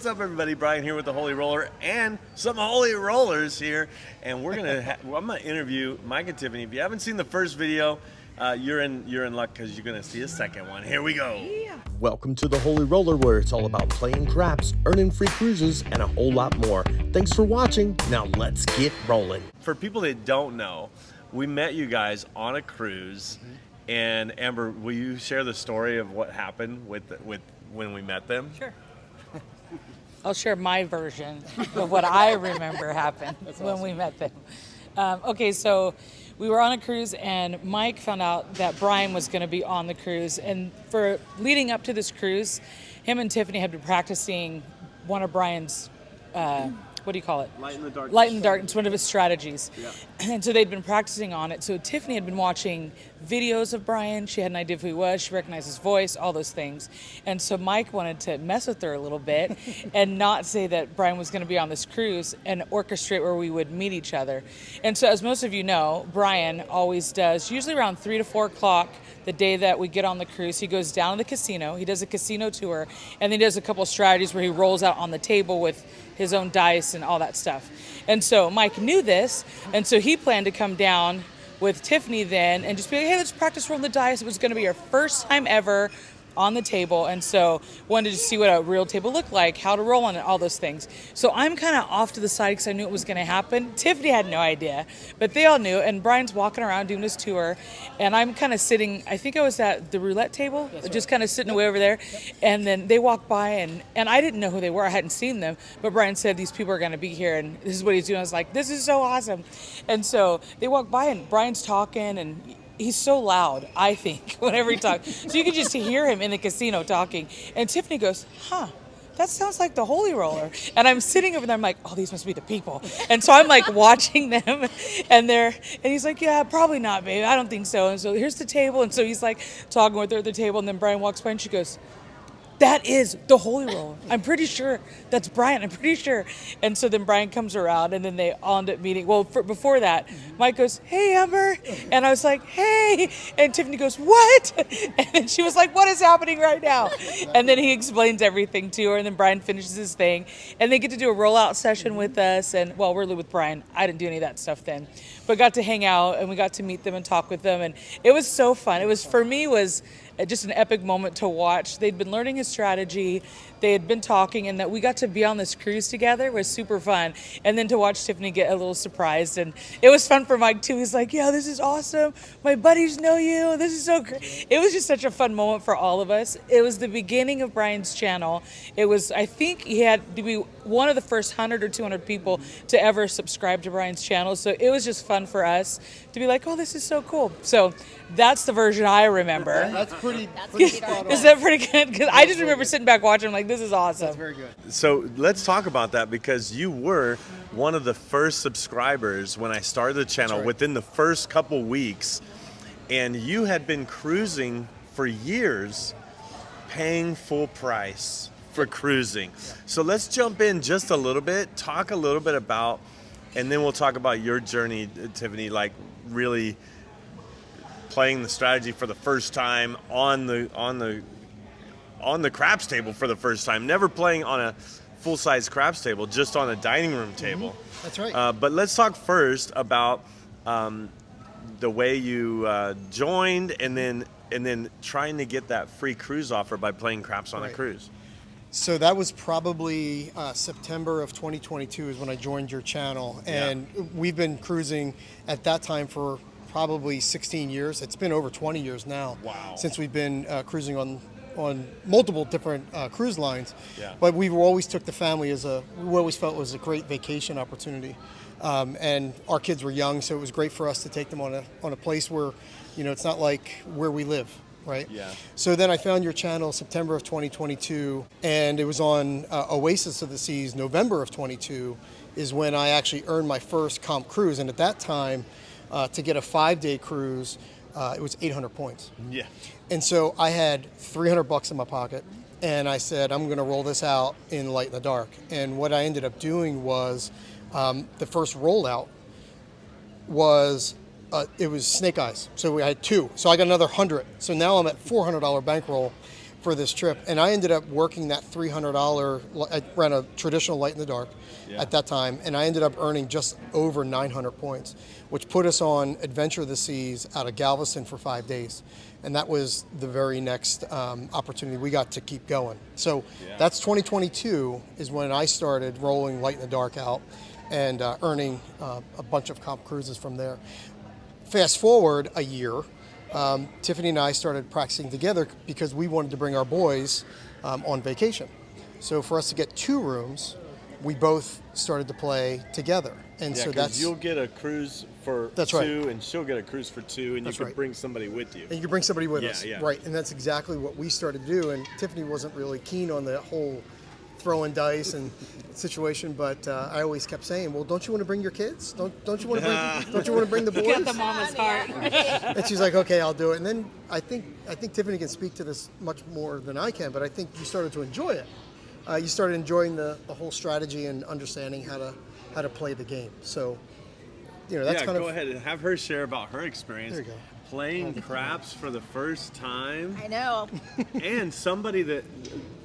what's up, everybody? Brian here with the Holy Roller and some Holy Rollers here, and we're gonna. I'm gonna interview Mike and Tiffany. If you haven't seen the first video, you're in luck because you're gonna see a second one. Here we go. Yeah. Welcome to the Holy Roller, where it's all about playing craps, earning free cruises, and a whole lot more. Thanks for watching. Now let's get rolling. For people that don't know, we met you guys on a cruise, and Amber, will you share the story of what happened with when we met them? Sure. I'll share my version of what I remember happened when we met them. Okay, so we were on a cruise, and Mike found out that Brian was going to be on the cruise. And for leading up to this cruise, him and Tiffany had been practicing one of Brian's, what do you call it? Light in the dark. Light in the dark. It's one of his strategies. Yeah. And so they'd been practicing on it. So Tiffany had been watching videos of Brian. She had an idea of who he was. She recognized his voice, all those things. And so Mike wanted to mess with her a little bit and not say that Brian was going to be on this cruise and orchestrate where we would meet each other. And so, as most of you know, Brian always does, usually around 3 to 4 o'clock, the day that we get on the cruise, he goes down to the casino. He does a casino tour, and then he does a couple of strategies where he rolls out on the table with his own dice and all that stuff. And so Mike knew this, and so he planned to come down with Tiffany then and just be like, hey, let's practice rolling the dice. It was going to be our first time ever on the table, and so wanted to see what a real table looked like, how to roll on it, all those things. So I'm kind of off to the side because I knew it was going to happen. Tiffany had no idea, but they all knew, and Brian's walking around doing his tour, and I'm kind of sitting, I think I was at the roulette table, just kind of sitting away over there, and then they walked by, and I didn't know who they were. I hadn't seen them, but Brian said these people are going to be here, and this is what he's doing. I was like, this is so awesome. And so they walked by, and Brian's talking, and he's so loud, I think, whenever he talks. So you can just hear him in the casino talking. And Tiffany goes, that sounds like the Holy Roller. And I'm sitting over there, I'm like, oh, these must be the people. And so I'm like watching them, and he's like, yeah, probably not, babe. I don't think so. And so here's the table. And so he's like talking with her at the table, and then Brian walks by and she goes, that is the Holy Roller. I'm pretty sure that's Brian. I'm pretty sure. And so then Brian comes around, and then they all end up meeting. Well, before that, Mike goes, hey, Amber. And I was like, hey. And Tiffany goes, what? And then she was like, what is happening right now? And then he explains everything to her, and then Brian finishes his thing. And they get to do a rollout session with us. And, well, really with Brian. I didn't do any of that stuff then. But got to hang out, and we got to meet them and talk with them. And it was so fun. It was, for me, was just an epic moment to watch. They'd been learning his strategy, they had been talking, and that we got to be on this cruise together was super fun. And then to watch Tiffany get a little surprised, and it was fun for Mike too. He's like, yeah, this is awesome. My buddies know you. This is so great. It was just such a fun moment for all of us. It was the beginning of Brian's channel. It was, I think he had to be one of the first 100 or 200 people to ever subscribe to Brian's channel. So it was just fun for us to be like, oh, this is so cool. So that's the version I remember. That's pretty spot on. Is that pretty good? Because I just remember sitting back watching, like, this is awesome. That's very good. So let's talk about that, because you were one of the first subscribers when I started the channel. Right. Within the first couple weeks, and you had been cruising for years, paying full price for cruising. So let's jump in just a little bit, talk a little bit about, and then we'll talk about your journey, Tiffany, like really playing the strategy for the first time on the craps table for the first time, never playing on a full-size craps table, just on a dining room table. That's right. But let's talk first about the way you joined, and then trying to get that free cruise offer by playing craps on a cruise. So that was probably September of 2022 is when I joined your channel, and we've been cruising at that time for probably 16 years. It's been over 20 years now. Wow. Since we've been cruising on multiple different cruise lines. Yeah. But we always took the family we always felt it was a great vacation opportunity. And our kids were young, so it was great for us to take them on a place where, it's not like where we live, right? Yeah. So then I found your channel September of 2022, and it was on Oasis of the Seas, November of 22, is when I actually earned my first comp cruise. And at that time, to get a 5-day cruise, it was 800 points. Yeah. And so I had $300 in my pocket, and I said, I'm going to roll this out in Light in the Dark. And what I ended up doing was, the first rollout was, it was Snake Eyes. So we had 2. So I got another 100. So now I'm at $400 bankroll for this trip, and I ended up working that $300. I ran a traditional light in the dark at that time, and I ended up earning just over 900 points, which put us on Adventure of the Seas out of Galveston for 5 days, and that was the very next opportunity we got to keep going. So that's 2022 is when I started rolling light in the dark out and earning a bunch of comp cruises from there. Fast forward a year. Tiffany and I started practicing together because we wanted to bring our boys on vacation. So for us to get 2 rooms, we both started to play together. And Yeah, so 'cause that's you'll get a cruise for That's 2, right. and she'll get a cruise for 2, and That's you can right. bring somebody with you. and you can bring somebody with Yeah, us. yeah. Right. And that's exactly what we started to do. And Tiffany wasn't really keen on the whole throwing dice and situation, but I always kept saying, "Well, don't you want to bring your kids? Don't you want to bring the boys?" Got the mama's heart. And she's like, "Okay, I'll do it." And then I think Tiffany can speak to this much more than I can, but I think you started to enjoy it. You started enjoying the whole strategy and understanding how to play the game. So, that's kind go of ahead and have her share about her experience There you go. playing craps for the first time, I know. and somebody that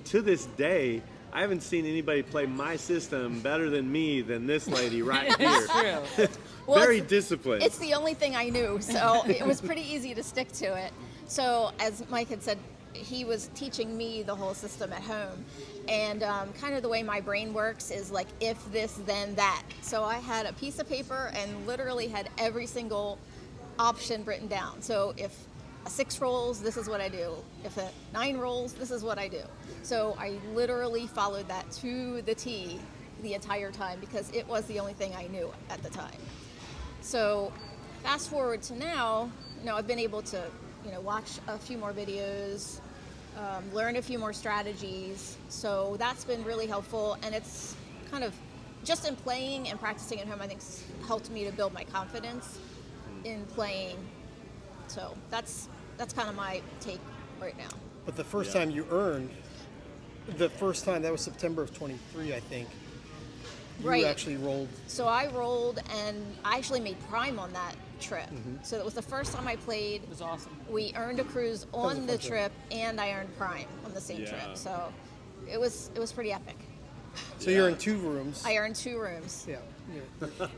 to this day I haven't seen anybody play my system better than me than this lady right here. True. Well, Very it's- disciplined. It's the only thing I knew, so it was pretty easy to stick to it. So as Mike had said, he was teaching me the whole system at home, and kind of the way my brain works is like if this then that. So I had a piece of paper and literally had every single option written down. So if a 6 rolls, this is what I do. If a 9 rolls, this is what I do. So I literally followed that to the T the entire time because it was the only thing I knew at the time. So fast forward to now, I've been able to, watch a few more videos, learn a few more strategies. So that's been really helpful, and it's kind of just in playing and practicing at home, I think helped me to build my confidence in playing. So that's kind of my take right now. But the first time you earned, that was September of 23, I think. You Right. actually rolled. So I rolled, and I actually made prime on that trip. So it was the first time I played. It was awesome. We earned a cruise was a on fun the trip. trip, and I earned prime on the same Yeah. trip. So it was pretty epic. So you're in 2 rooms. I earned 2 rooms. Yeah.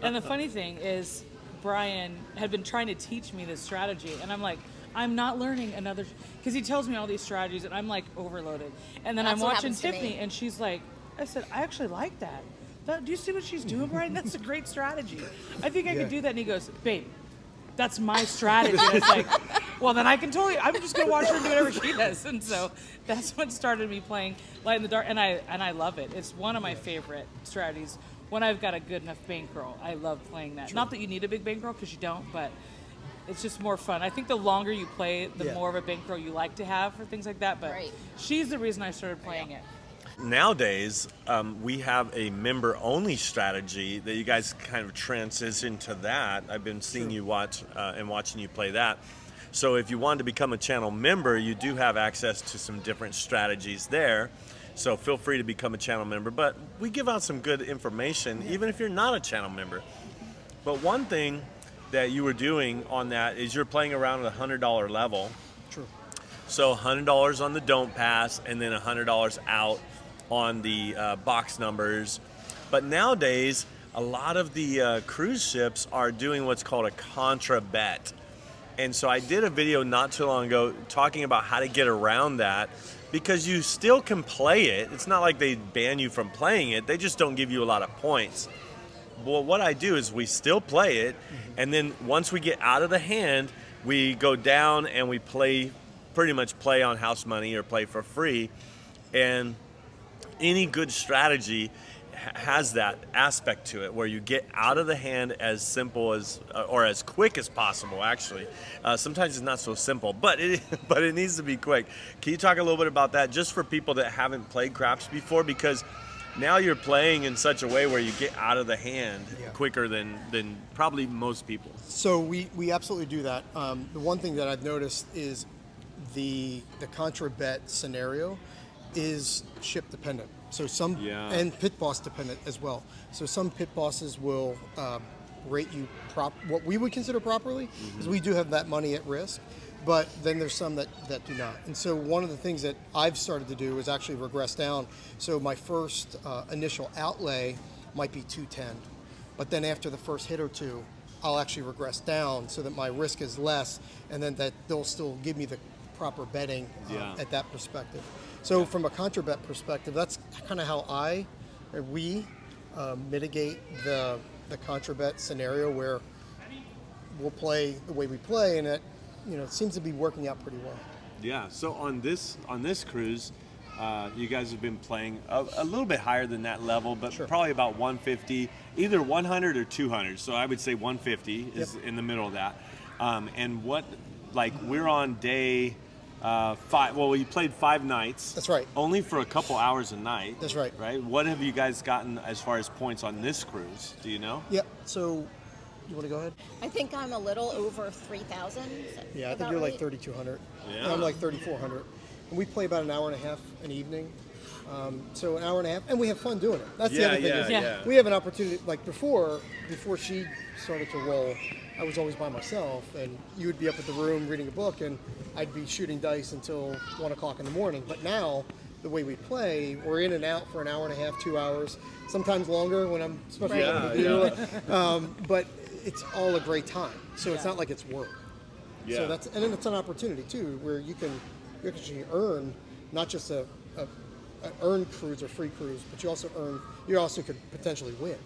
And the funny thing is, Brian had been trying to teach me this strategy, and I'm like, I'm not learning another, because he tells me all these strategies, and I'm like overloaded. And then That's I'm what watching happens to Tiffany, me. and she's like, I said, I actually like that. Do you see what she's doing, Brian? That's a great strategy. I think I Yeah. could do that. And he goes, babe, that's my strategy. And it's like, well, then I'm just going to watch her do whatever she does. And so that's what started me playing Light in the Dark. And I love it. It's one of my favorite strategies. When I've got a good enough bankroll, I love playing that. Not that you need a big bankroll, because you don't, but it's just more fun. I think the longer you play it, the Yeah. more of a bankroll you like to have for things like that. But Right. she's the reason I started playing it. Nowadays, we have a member-only strategy that you guys kind of transition to that. I've been seeing you watch and watching you play that. So if you wanted to become a channel member, you do have access to some different strategies there. So feel free to become a channel member. But we give out some good information, even if you're not a channel member. But one thing that you were doing on that is you're playing around at a $100 level. True. So $100 on the don't pass, and then $100 out on the box numbers. But nowadays, a lot of the cruise ships are doing what's called a contra bet. And so I did a video not too long ago talking about how to get around that, because you still can play it. It's not like they ban you from playing it. They just don't give you a lot of points. Well, what I do is we still play it, and then once we get out of the hand, we go down and we pretty much play on house money or play for free. And any good strategy has that aspect to it, where you get out of the hand as simple as or as quick as possible. Actually, sometimes it's not so simple, but it needs to be quick. Can you talk a little bit about that, just for people that haven't played craps before? Because now you're playing in such a way where you get out of the hand quicker than probably most people. So we absolutely do that. The one thing that I've noticed is the contra bet scenario is ship dependent. So and pit boss dependent as well. So some pit bosses will rate you what we would consider properly, because we do have that money at risk. but then there's some that do not. And so one of the things that I've started to do is actually regress down. So my first initial outlay might be 210, but then after the first hit or two, I'll actually regress down so that my risk is less, and then that they'll still give me the proper betting at that perspective. So from a contra bet perspective, that's kind of how we mitigate the contra bet scenario, where we'll play the way we play, and it seems to be working out pretty well. Yeah. So on this cruise, you guys have been playing a little bit higher than that level, but probably about 150, either 100 or 200. So I would say 150 is in the middle of that. And we're on day 5. Well, we played 5 nights. That's right. Only for a couple hours a night. That's right. Right. What have you guys gotten as far as points on this cruise? Do you know? Yeah. So you want to go ahead? I think I'm a little over 3,000. Yeah, I think you're like 3,200. Yeah. And I'm like 3,400. And we play about an hour and a half an evening. So an hour and a half, and we have fun doing it. That's the other thing. We have an opportunity, like before she started to roll, I was always by myself, and you would be up at the room reading a book, and I'd be shooting dice until 1 o'clock in the morning. But now, the way we play, we're in and out for an hour and a half, 2 hours, sometimes longer when I'm, especially but it's all a great time. So it's not like it's work. Yeah. So and then it's an opportunity too, where you actually earn not just an earned cruise or free cruise, but you also could potentially win.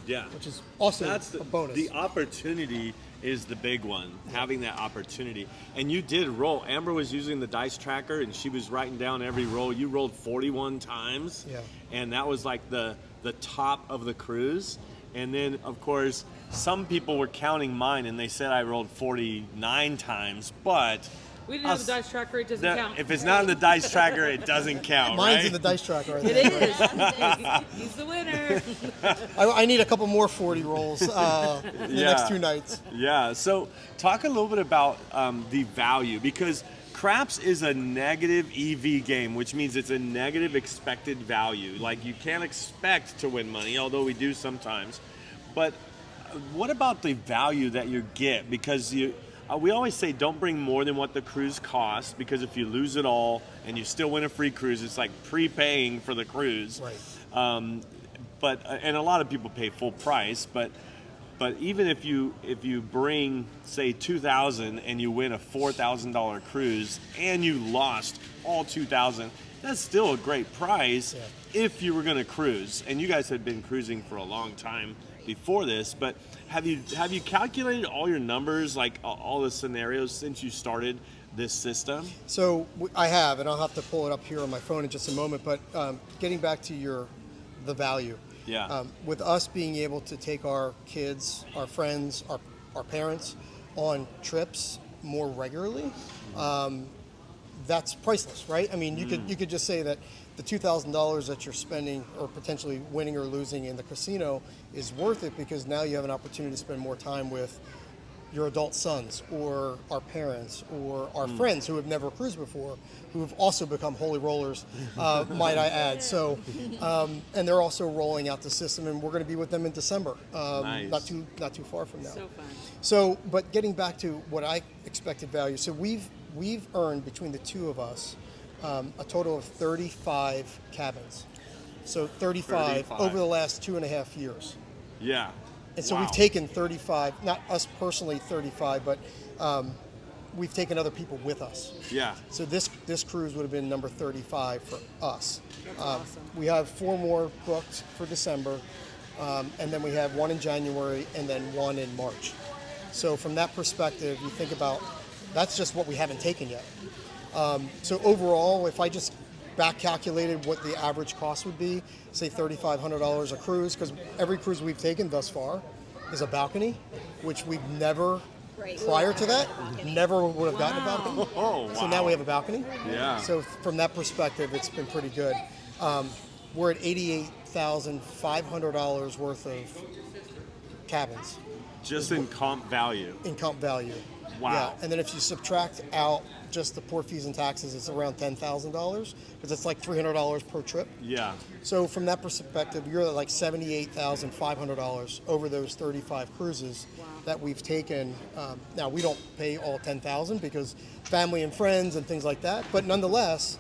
Yeah. Which is also a bonus. The opportunity is the big one, having that opportunity. And you did roll. Amber was using the dice tracker, and she was writing down every roll. You rolled 41 times. Yeah. And that was like the top of the cruise. And then, of course, some people were counting mine, and they said I rolled 49 times, but we didn't have a dice tracker, it doesn't count. If it's not in the dice tracker, it doesn't count. Mine's in the dice tracker. I think. It is. He's the winner. I need a couple more 40 rolls the next 2 nights. Yeah. So talk a little bit about the value, because craps is a negative EV game, which means it's a negative expected value. Like, you can't expect to win money, although we do sometimes. But what about the value that you get? Because we always say don't bring more than what the cruise costs, because if you lose it all and you still win a free cruise, it's like prepaying for the cruise. Right. And a lot of people pay full price, but even if you bring, say, $2,000 and you win a $4,000 cruise and you lost all $2,000, that's still a great price if you were going to cruise. And you guys had been cruising for a long time before this, but have you calculated all your numbers, like all the scenarios since you started this system? So I have, and I'll have to pull it up here on my phone in just a moment. But getting back to the value. Yeah. With us being able to take our kids, our friends, our parents on trips more regularly, that's priceless, right? I mean, you could just say that the $2,000 that you're spending or potentially winning or losing in the casino is worth it, because now you have an opportunity to spend more time with your adult sons or our parents or our friends who have never cruised before, who have also become holy rollers, might I add. So, and they're also rolling out the system, and we're going to be with them in December, Nice. not too far from now. So fun. So, but getting back to what I expected value, so we've earned between the two of us a total of 35 cabins. So 35 over the last 2.5 years. Yeah. And so Wow. we've taken 35, not us personally 35, but we've taken other people with us. Yeah. So this cruise would have been number 35 for us. That's awesome. We have 4 more booked for December, and then we have 1 in January and then 1 in March. So from that perspective, you think about, that's just what we haven't taken yet. So overall, if I just back calculated what the average cost would be, say $3,500 a cruise, because every cruise we've taken thus far is a balcony, which we've never, prior to that, never would have gotten a balcony. Oh, wow. So now we have a balcony. Yeah. So from that perspective, it's been pretty good. We're at $88,500 worth of cabins Just in comp value. in comp value. Wow. Yeah, and then if you subtract out just the port fees and taxes, it's around $10,000, because it's like $300 per trip. Yeah. So from that perspective, you're at like $78,500 over those 35 cruises that we've taken. Now we don't pay all 10,000 because family and friends and things like that, but nonetheless,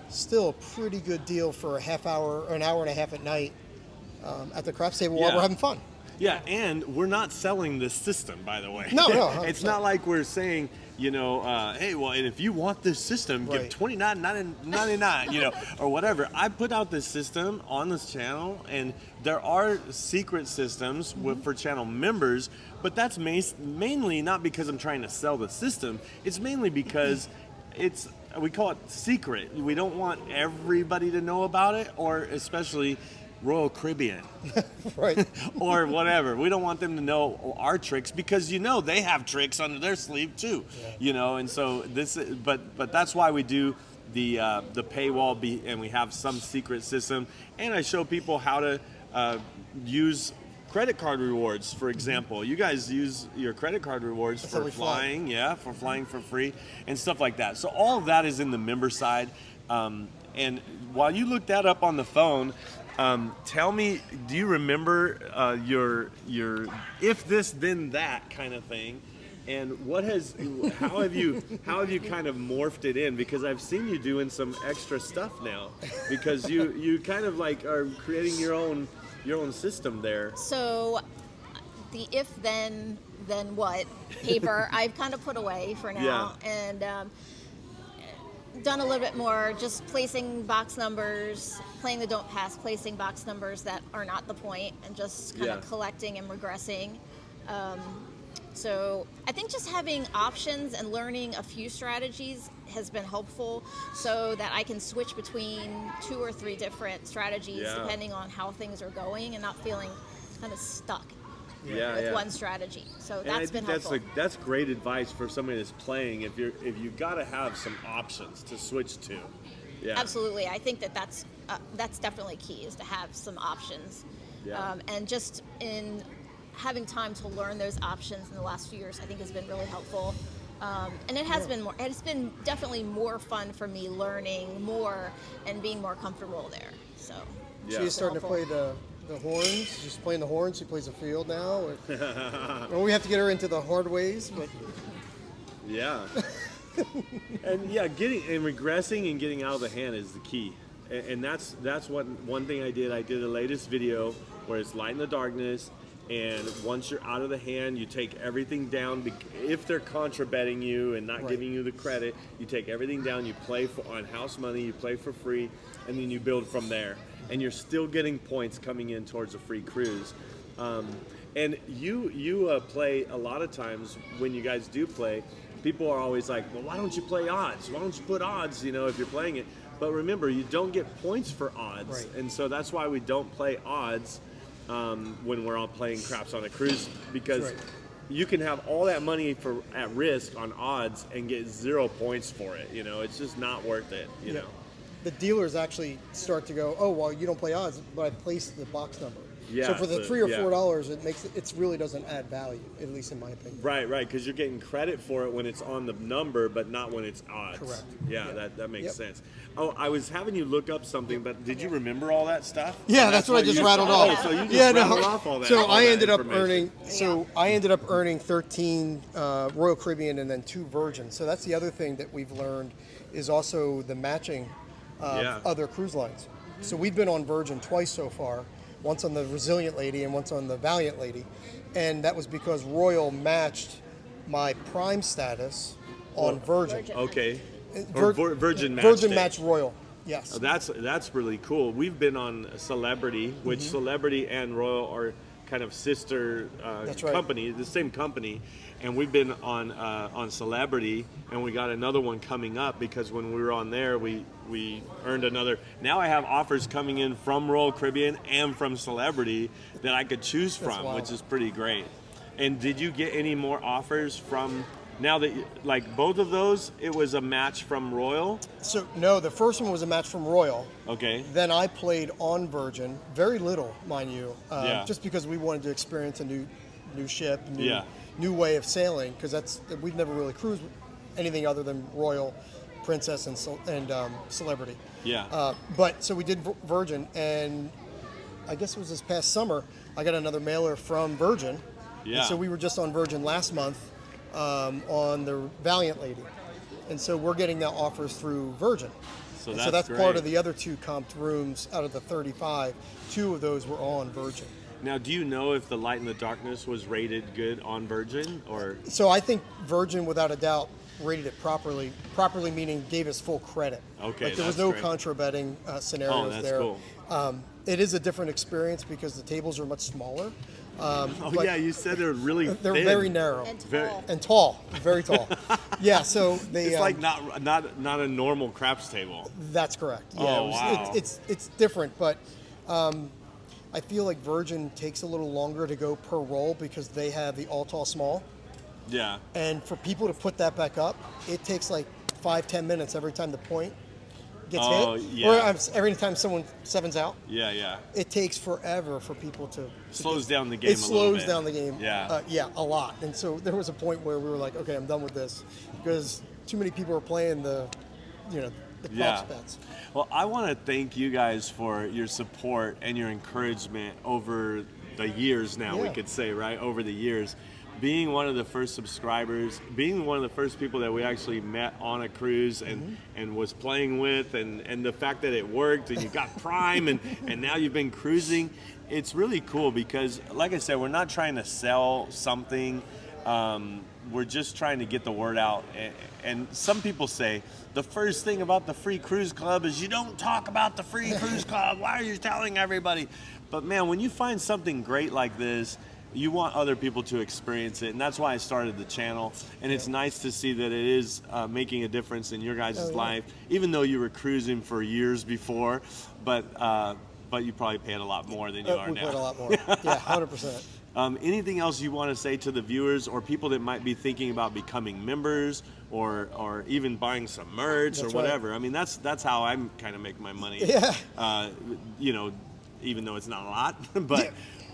still a pretty good deal for a half hour or an hour and a half at night at the craps table while we're having fun. Yeah, and we're not selling this system, by the way. No, 100%. It's not like we're saying, you know, hey, well, and if you want this system, give Right. $29.99, you know, or whatever. I put out this system on this channel, and there are secret systems for channel members, but that's mainly not because I'm trying to sell the system. It's mainly because we call it secret. We don't want everybody to know about it, or especially Royal Caribbean. Right. Or whatever. We don't want them to know our tricks because they have tricks under their sleeve too. You know, and so but that's why we do the paywall and we have some secret system, and I show people how to use credit card rewards, for example. You guys use your credit card rewards for flying, for flying for free and stuff like that. So all of that is in the member side. And while you look that up on the phone, tell me, do you remember your if this then that kind of thing, and how have you kind of morphed it in? Because I've seen you doing some extra stuff now, because you kind of like are creating your own system there. So the if then what paper I've kind of put away for now, and done a little bit more just placing box numbers, playing the don't pass, placing box numbers that are not the point, and just kind of collecting and regressing. So I think just having options and learning a few strategies has been helpful, so that I can switch between 2 or 3 different strategies depending on how things are going, and not feeling kind of stuck with one strategy. So that's been helpful. That's great advice for somebody that's playing. If you've got to have some options to switch to. Yeah. Absolutely. I think that's definitely key, is to have some options. Yeah. And just in having time to learn those options in the last few years, I think has been really helpful. And it has been it's been definitely more fun for me learning more and being more comfortable there. So She's starting to play the horns. She's playing the horns. She plays the field now. Well, we have to get her into the hard ways, but yeah. And getting and regressing and getting out of the hand is the key. And that's one thing I did. I did the latest video where it's light in the darkness, and once you're out of the hand, you take everything down. If they're contra betting you and not giving you the credit, you take everything down. You play on house money. You play for free, and then you build from there. And you're still getting points coming in towards a free cruise. And you play a lot of times when you guys do play. People are always like, well, why don't you play odds? Why don't you put odds? You know, if you're playing it. But remember, you don't get points for odds, and so that's why we don't play odds when we're all playing craps on a cruise, because you can have all that money at risk on odds and get 0 points for it. You know, it's just not worth it. You know, the dealers actually start to go, oh, well, you don't play odds, but I placed the box number. Yeah, so for the $3 or $4, it really doesn't add value, at least in my opinion. Right, because you're getting credit for it when it's on the number, but not when it's odds. Correct. Yeah. That makes sense. Oh, I was having you look up something, but did you remember all that stuff? Yeah, that's what I just rattled off. Oh, so you just rattled off all that. So all I that ended up information. earning 13 Royal Caribbean and then 2 Virgin. So that's the other thing that we've learned, is also the matching of other cruise lines. So we've been on Virgin twice so far. Once on the Resilient Lady and once on the Valiant Lady. And that was because Royal matched my Prime status on Virgin. Okay. Virgin matched Virgin it. matched Royal, yes. Oh, that's really cool. We've been on Celebrity, which Celebrity and Royal are kind of sister company, the same company. And we've been on Celebrity, and we got another one coming up, because when we were on there, we earned another. Now I have offers coming in from Royal Caribbean and from Celebrity that I could choose from, which is pretty great. And did you get any more offers from, now that, like both of those, it was a match from Royal? So, no, the first one was a match from Royal. Okay. Then I played on Virgin, very little, mind you, just because we wanted to experience a new ship, new way of sailing, because we've never really cruised anything other than Royal, Princess, and Celebrity. Yeah. But so we did Virgin, and I guess it was this past summer, I got another mailer from Virgin Yeah. And so we were just on Virgin last month on the Valiant Lady. And so we're getting now offers through Virgin. So And that's, so that's great. part of the other 2 comped rooms out of the 35. 2 of those were on Virgin. Now, do you know if the Light in the Darkness was rated good on Virgin or? So I think Virgin, without a doubt, rated it properly. Properly meaning gave us full credit. Okay, Like there was that's no great. contra betting scenarios Oh, that's there. cool. It is a different experience because the tables are much smaller. Oh but yeah, you said they're really they're thin. very narrow And Very- tall. and tall, very tall. Yeah, so they. It's like not a normal craps table. That's correct. Yeah, Oh, wow. it's different, but I feel like Virgin takes a little longer to go per roll because they have the all tall small, Yeah. and for people to put that back up, it takes like 5-10 minutes every time the point gets Oh, hit, yeah. or every time someone sevens out. Yeah, yeah. It takes forever for people to Slows down the game It a little slows bit. down the game. Yeah. Yeah, a lot. And so there was a point where we were like, okay, I'm done with this because too many people are playing the props Yeah. bets. Well, I want to thank you guys for your support and your encouragement over the years now, we Yeah. could say, right? Over the years. Being one of the first subscribers, being one of the first people that we actually met on a cruise and was playing with, and the fact that it worked and you got Prime and now you've been cruising, it's really cool because, like I said, we're not trying to sell something. We're just trying to get the word out. And some people say the first thing about the Free Cruise Club is you don't talk about the Free Cruise Club. Why are you telling everybody? But man, when you find something great like this, you want other people to experience it, and that's why I started the channel. And it's nice to see that it is making a difference in your guys' life, even though you were cruising for years before. But you probably paid a lot more than you are We now. played a lot more. Yeah, 100%. Anything else you want to say to the viewers or people that might be thinking about becoming members or even buying some merch That's or right. whatever? I mean, that's how I'm kind of making my money. Yeah. Even though it's not a lot,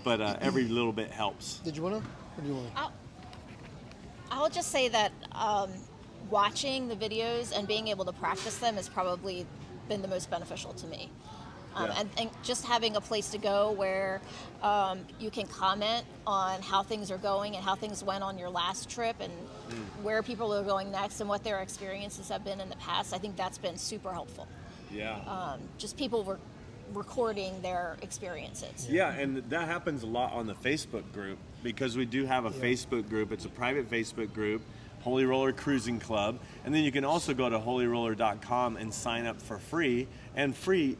but every little bit helps. Did you want to? Or do you want to? I'll just say that watching the videos and being able to practice them has probably been the most beneficial to me. Yeah. And just having a place to go where you can comment on how things are going and how things went on your last trip and where people are going next and what their experiences have been in the past, I think that's been super helpful. Yeah. Just people were recording their experiences. Yeah, and that happens a lot on the Facebook group because we do have a Facebook group. It's a private Facebook group, Holy Roller Cruising Club. And then you can also go to holyroller.com and sign up for free. And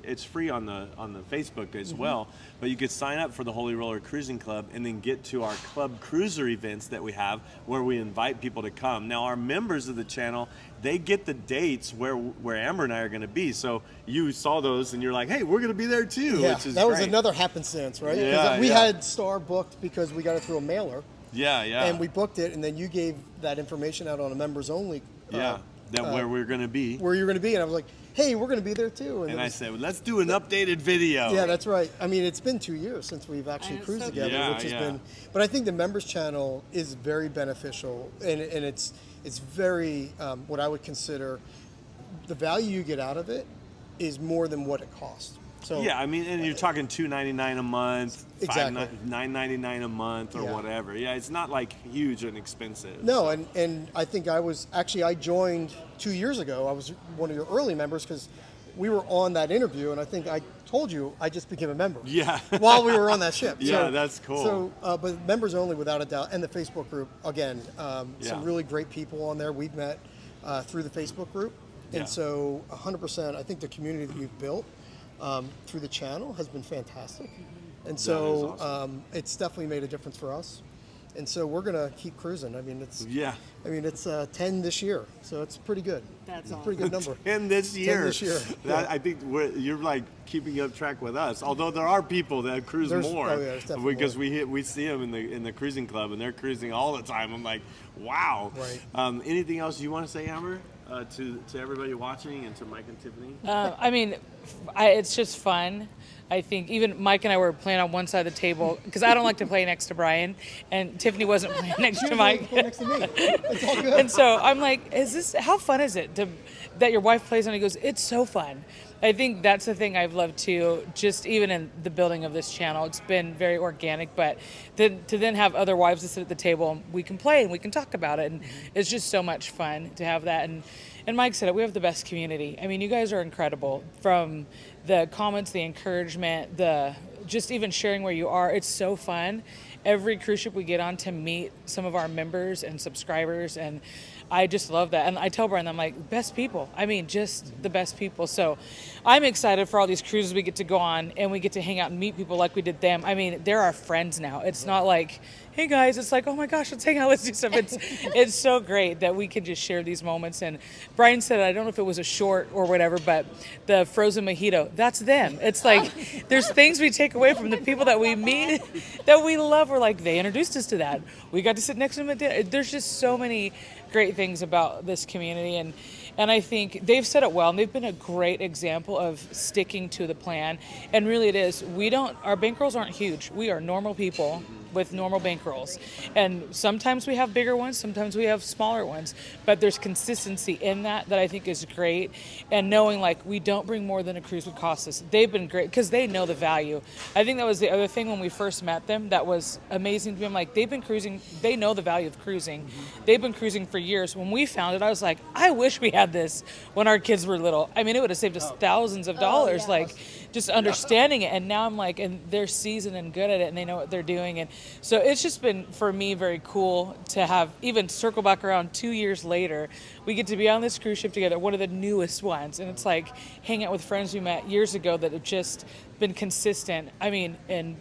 it's free on the Facebook as well. But you could sign up for the Holy Roller Cruising Club and then get to our Club Cruiser events that we have where we invite people to come. Now, our members of the channel, they get the dates where Amber and I are going to be. So you saw those and you're like, hey, we're going to be there too, Yeah, which is that was great. another happenstance, right? 'Cause Yeah, we yeah. had Star booked because we got it through a mailer, Yeah, yeah. and we booked it, and then you gave that information out on a members only. Where we're going to be. Where you're going to be, and I was like, "Hey, we're going to be there too." And it I was- said, well, let's do an updated video. "Yeah, that's right." I mean, it's been 2 years since we've actually It's cruised so together, Yeah, which has yeah. been. But I think the members channel is very beneficial, and it's very what I would consider the value you get out of it is more than what it costs. So Yeah, I mean, and you're talking $2.99 a month, Exactly. $9.99 a month, or Yeah. whatever. Yeah, it's not like huge and expensive. No, and I think I joined 2 years ago. I was one of your early members because we were on that interview, and I think I told you I just became a member. Yeah. While we were on that ship. Yeah, that's cool. So, but members only, without a doubt, and the Facebook group again. Yeah. Some really great people on there. We've met through the Facebook group, and Yeah. so 100%. I think the community that we've built through the channel has been fantastic, and so awesome. it's definitely made a difference for us. And so we're gonna keep cruising. I mean, Yeah. it's 10 this year, so it's pretty good. That's It's a pretty good number. 10 this year. 10 this year. That, I think you're like keeping up track with us. Although there are people that cruise There's- more, oh, yeah, there's definitely because more. we see them in the cruising club and they're cruising all the time. I'm like, wow. Right. Anything else you want to say, Amber, to everybody watching and to Mike and Tiffany? I mean, it's just fun. I think even Mike and I were playing on one side of the table because I don't like to play next to Brian, and Tiffany wasn't playing next to Mike. Next to me. It's all good. And so I'm like, how fun is it to that your wife plays on. He goes, it's so fun. I think that's the thing I've loved too, just even in the building of this channel. It's been very organic, but to then have other wives to sit at the table and we can play and we can talk about it. And it's just so much fun to have that. And Mike said it, we have the best community. I mean, you guys are incredible. From the comments, the encouragement, the just even sharing where you are. It's so fun. Every cruise ship we get on to meet some of our members and subscribers, and I just love that. And I tell Brian, I'm like, best people. I mean, just the best people. So I'm excited for all these cruises we get to go on and we get to hang out and meet people like we did them. I mean, they're our friends now. It's not like, hey guys, it's like, oh my gosh, let's hang out, let's do stuff. It's so great that we can just share these moments. And Brian said, I don't know if it was a short or whatever, but the frozen mojito, that's them. It's like, there's things we take away from the people that we meet that we love. We're like, they introduced us to that. We got to sit next to them at dinner. There's just so many great things about this community. And I think they've said it well, and they've been a great example of sticking to the plan. And really it is, our bankrolls aren't huge. We are normal people with normal bankrolls. And sometimes we have bigger ones, sometimes we have smaller ones, but there's consistency in that I think is great. And knowing like we don't bring more than a cruise would cost us. They've been great because they know the value. I think that was the other thing when we first met them that was amazing to me. I'm like, they've been cruising, they know the value of cruising. They've been cruising for years. When we found it, I was like, I wish we had this when our kids were little. I mean, it would have saved us thousands of dollars. Yeah. Like just understanding it. And now I'm like, and they're seasoned and good at it and they know what they're doing. And so it's just been, for me, very cool to have, even circle back around 2 years later, we get to be on this cruise ship together, one of the newest ones. And it's like hanging out with friends we met years ago that have just been consistent. I mean, and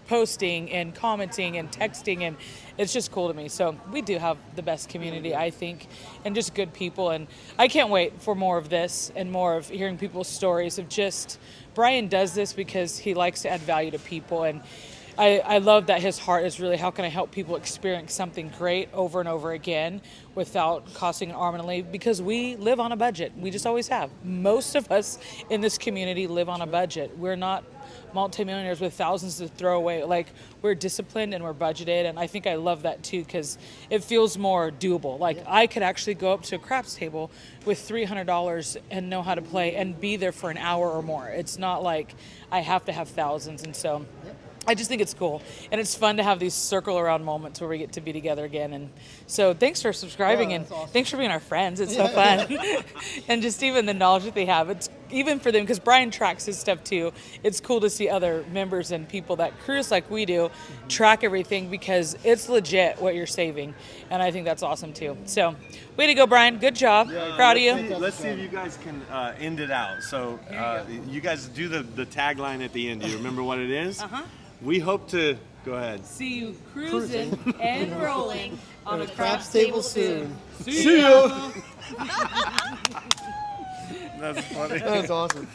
posting and commenting and texting, and it's just cool to me. So we do have the best community, I think, and just good people. And I can't wait for more of this and more of hearing people's stories of just, Brian does this because he likes to add value to people. And I love that his heart is really, how can I help people experience something great over and over again without costing an arm and a leg, because we live on a budget. We just always have. Most of us in this community live on a budget. We're not multimillionaires with thousands to throw away. Like, we're disciplined and we're budgeted, and I think I love that too because it feels more doable. Like, I could actually go up to a craps table with $300 and know how to play and be there for an hour or more. It's not like I have to have thousands. And so I just think it's cool, and it's fun to have these circle around moments where we get to be together again. And so thanks for subscribing, and awesome. thanks for being our friends. It's so fun. And just even the knowledge that they have, it's even for them, because Brian tracks his stuff too. It's cool to see other members and people that cruise like we do track everything, because it's legit what you're saving, and I think that's awesome too. So way to go, Brian. Good job. Proud of you. Let's see if you guys can end it out. So you guys do the tagline at the end. Do you remember what it is? We hope to, go ahead. See you cruising and rolling on a craps table table soon. soon. See you. That's funny. That was awesome.